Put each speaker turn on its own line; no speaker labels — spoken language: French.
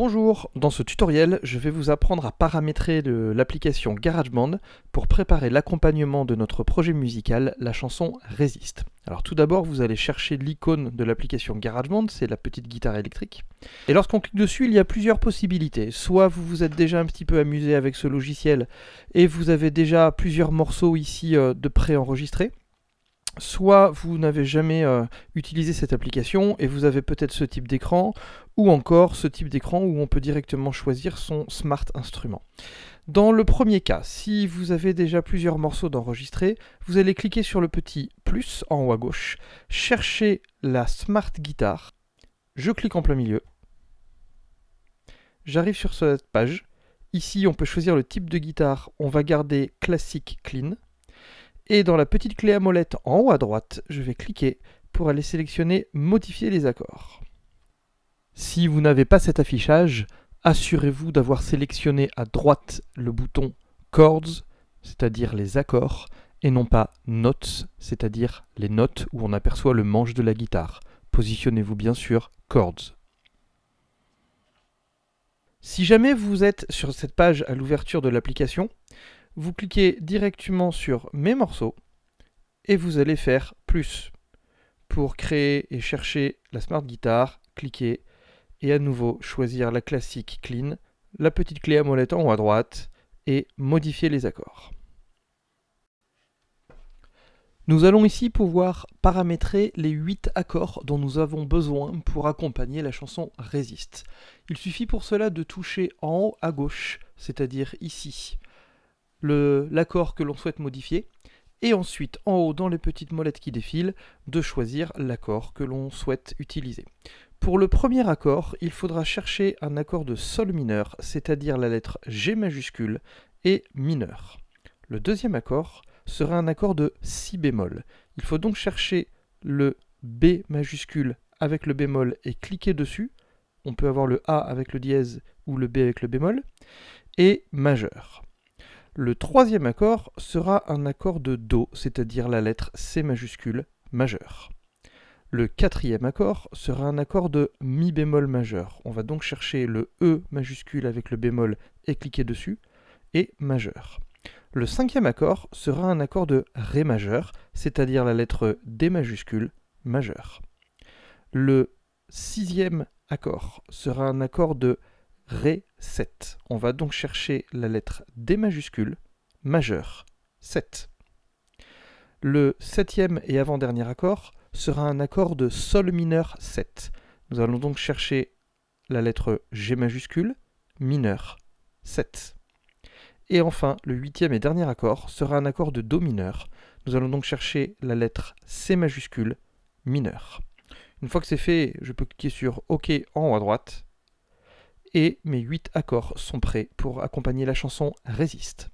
Bonjour, dans ce tutoriel, je vais vous apprendre à paramétrer l'application GarageBand pour préparer l'accompagnement de notre projet musical, la chanson Résiste. Alors tout d'abord, vous allez chercher l'icône de l'application GarageBand, c'est la petite guitare électrique. Et lorsqu'on clique dessus, il y a plusieurs possibilités. Soit vous vous êtes déjà un petit peu amusé avec ce logiciel et vous avez déjà plusieurs morceaux ici de préenregistrés. Soit vous n'avez jamais utilisé cette application et vous avez peut-être ce type d'écran, ou encore ce type d'écran où on peut directement choisir son Smart Instrument. Dans le premier cas, si vous avez déjà plusieurs morceaux d'enregistrer, vous allez cliquer sur le petit plus en haut à gauche, chercher la Smart Guitar, je clique en plein milieu, j'arrive sur cette page, ici on peut choisir le type de guitare, on va garder classique clean, et dans la petite clé à molette en haut à droite, je vais cliquer pour aller sélectionner modifier les accords. Si vous n'avez pas cet affichage, assurez-vous d'avoir sélectionné à droite le bouton Chords, c'est-à-dire les accords, et non pas Notes, c'est-à-dire les notes où on aperçoit le manche de la guitare. Positionnez-vous bien sur Chords. Si jamais vous êtes sur cette page à l'ouverture de l'application, vous cliquez directement sur Mes morceaux et vous allez faire plus. Pour créer et chercher la Smart Guitar, cliquez et à nouveau choisir la classique clean, la petite clé à molette en haut à droite et modifier les accords. Nous allons ici pouvoir paramétrer les 8 accords dont nous avons besoin pour accompagner la chanson Résiste. Il suffit pour cela de toucher en haut à gauche, c'est-à-dire ici, l'accord que l'on souhaite modifier, et ensuite en haut dans les petites molettes qui défilent, de choisir l'accord que l'on souhaite utiliser. Pour le premier accord, il faudra chercher un accord de Sol mineur, c'est-à-dire la lettre G majuscule et mineur. Le deuxième accord sera un accord de Si bémol. Il faut donc chercher le B majuscule avec le bémol et cliquer dessus. On peut avoir le A avec le dièse ou le B avec le bémol, et majeur. Le troisième accord sera un accord de Do, c'est-à-dire la lettre C majuscule majeur. Le quatrième accord sera un accord de Mi bémol majeur. On va donc chercher le E majuscule avec le bémol et cliquer dessus, et majeur. Le cinquième accord sera un accord de Ré majeur, c'est-à-dire la lettre D majuscule majeur. Le sixième accord sera un accord de Ré 7. On va donc chercher la lettre D majuscule, majeur, 7. Le septième et avant-dernier accord sera un accord de Sol mineur 7. Nous allons donc chercher la lettre G majuscule, mineur, 7. Et enfin, le huitième et dernier accord sera un accord de Do mineur. Nous allons donc chercher la lettre C majuscule, mineur. Une fois que c'est fait, je peux cliquer sur OK en haut à droite. Et mes 8 accords sont prêts pour accompagner la chanson Résiste.